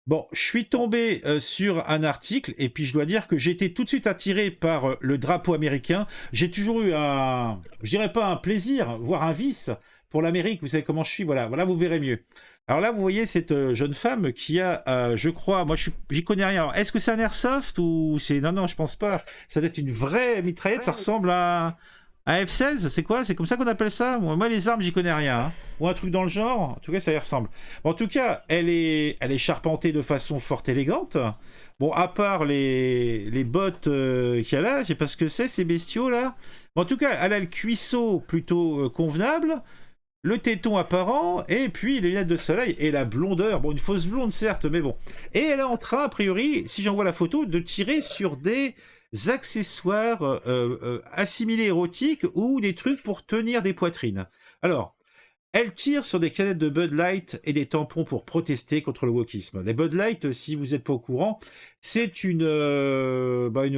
Bon, je suis tombé sur un article et puis je dois dire que j'ai été tout de suite attiré par le drapeau américain. J'ai toujours eu un, je dirais pas un plaisir, voire un vice pour l'Amérique. Vous savez comment je suis, voilà, voilà, vous verrez mieux. Alors là, vous voyez cette jeune femme qui a, je crois, moi j'y connais rien. Alors, est-ce que c'est un airsoft ou c'est, non, non, je pense pas. Ça doit être une vraie mitraillette. Ça ressemble à un F-16. C'est quoi? C'est comme ça qu'on appelle ça? Moi, les armes, j'y connais rien, hein. Ou un truc dans le genre. En tout cas, ça y ressemble. En tout cas, elle est charpentée de façon fort élégante. Bon, à part les bottes qu'il y a là, je sais pas ce que c'est, ces bestiaux là. En tout cas, elle a le cuisseau plutôt convenable, le téton apparent, et puis les lunettes de soleil et la blondeur. Bon, une fausse blonde certes, mais bon. Et elle est en train, a priori, si j'en vois la photo, de tirer sur des accessoires assimilés érotiques ou des trucs pour tenir des poitrines. Alors, elle tire sur des canettes de Bud Light et des tampons pour protester contre le wokisme. Les Bud Light, si vous n'êtes pas au courant, c'est une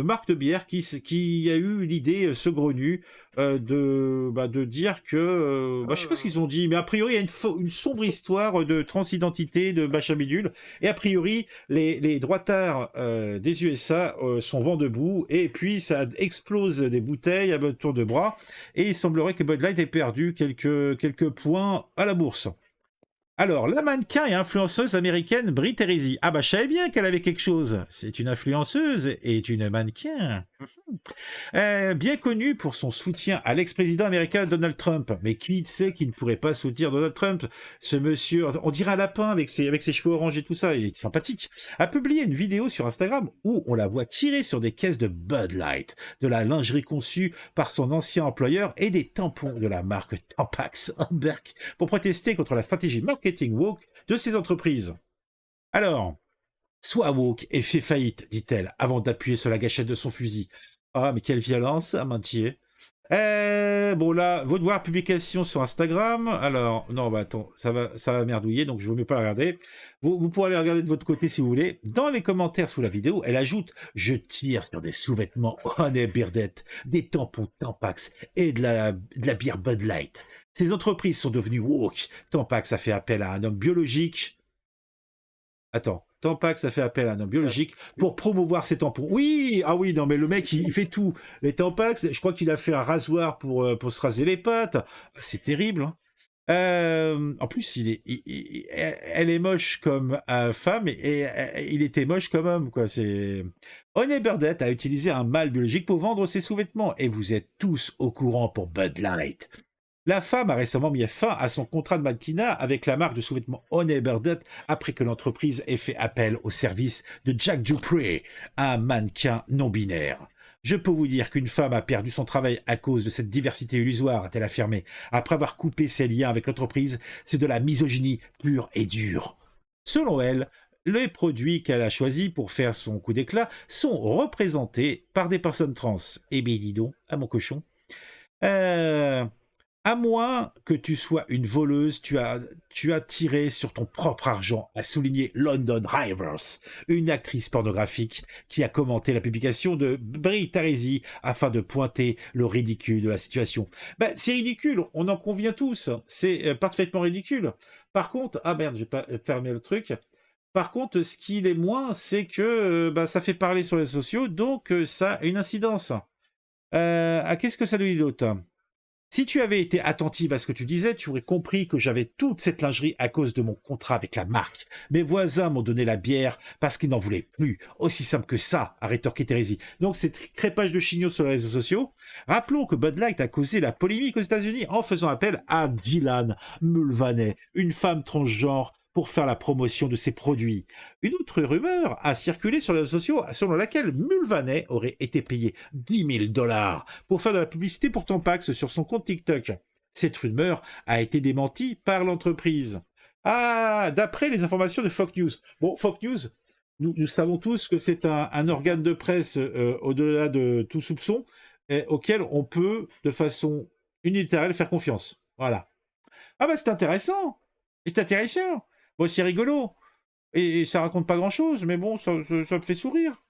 marque de bière qui a eu l'idée saugrenue de dire que... je sais pas ce qu'ils ont dit, mais a priori, il y a une sombre histoire de transidentité, de machin bidule. Et a priori, les droitards des USA sont vent debout, et puis ça explose des bouteilles à votre tour de bras. Et il semblerait que Bud Light ait perdu quelques points à la bourse. Alors, la mannequin et influenceuse américaine Brie Teresi. Ah bah je savais bien qu'elle avait quelque chose. C'est une influenceuse et une mannequin. Bien connu pour son soutien à l'ex-président américain Donald Trump. Mais qui sait qui ne pourrait pas soutenir Donald Trump? Ce monsieur, on dirait un lapin avec ses cheveux orange et tout ça, il est sympathique, a publié une vidéo sur Instagram où on la voit tirer sur des caisses de Bud Light, de la lingerie conçue par son ancien employeur et des tampons de la marque Tampax Hamburg pour protester contre la stratégie marketing woke de ces entreprises. Alors, sois woke et fais faillite, dit-elle, avant d'appuyer sur la gâchette de son fusil. Ah, mais quelle violence, Amantier. Bon là, votre voir publication sur Instagram. Alors, non, bah attends, ça va merdouiller, donc je ne veux mieux pas la regarder. Vous pourrez aller regarder de votre côté si vous voulez. Dans les commentaires sous la vidéo, elle ajoute: je tire sur des sous-vêtements Honey Birdette, des tampons Tampax et de la bière Bud Light. Ces entreprises sont devenues woke. Tampax a fait appel à un homme biologique. Attends, Tampax a fait appel à un homme biologique pour promouvoir ses tampons. Oui, ah oui, non mais le mec il fait tout. Les Tampax, je crois qu'il a fait un rasoir pour se raser les pattes. C'est terrible. Hein. En plus, elle est moche comme femme et il était moche comme homme, quoi. C'est Honey Burdette a utilisé un mâle biologique pour vendre ses sous-vêtements et vous êtes tous au courant pour Bud Light. La femme a récemment mis fin à son contrat de mannequinat avec la marque de sous-vêtements Honey Burdette après que l'entreprise ait fait appel au service de Jack Dupree, un mannequin non-binaire. Je peux vous dire qu'une femme a perdu son travail à cause de cette diversité illusoire, a-t-elle affirmé. Après avoir coupé ses liens avec l'entreprise, c'est de la misogynie pure et dure. Selon elle, les produits qu'elle a choisis pour faire son coup d'éclat sont représentés par des personnes trans. Eh bien, dis donc, à mon cochon. Euh, à moins que tu sois une voleuse, tu as tiré sur ton propre argent, a souligné London Rivers, une actrice pornographique qui a commenté la publication de Brie Teresi afin de pointer le ridicule de la situation. Ben, c'est ridicule, on en convient tous, c'est parfaitement ridicule. Par contre, ah merde, j'ai pas fermé le truc. Par contre, ce qui l'est moins, c'est que ça fait parler sur les réseaux sociaux, donc ça a une incidence. Qu'est-ce que ça nous dit d'autre? Si tu avais été attentive à ce que tu disais, tu aurais compris que j'avais toute cette lingerie à cause de mon contrat avec la marque. Mes voisins m'ont donné la bière parce qu'ils n'en voulaient plus. Aussi simple que ça, a rétorqué Thérèse. Donc c'est crépage de chignots sur les réseaux sociaux. Rappelons que Bud Light a causé la polémique aux États-Unis en faisant appel à Dylan Mulvaney, une femme transgenre, pour faire la promotion de ses produits. Une autre rumeur a circulé sur les réseaux sociaux selon laquelle Mulvaney aurait été payé 10 000 $ pour faire de la publicité pour Tampax sur son compte TikTok. Cette rumeur a été démentie par l'entreprise. Ah, d'après les informations de Fox News. Bon, Fox News, nous savons tous que c'est un organe de presse au-delà de tout soupçon auquel on peut, de façon unilatérale, faire confiance. Voilà. Ah bah c'est intéressant. C'est intéressant. Bon, c'est rigolo. Et ça raconte pas grand-chose, mais bon, ça me fait sourire.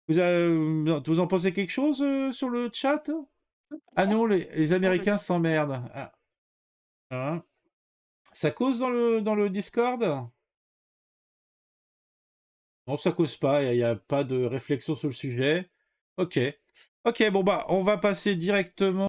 Vous en pensez quelque chose sur le chat? Ah non, les Américains s'emmerdent. Ah, hein. Ça cause dans le Discord? Non, ça cause pas, il y a pas de réflexion sur le sujet. OK. OK, bon, bah, on va passer directement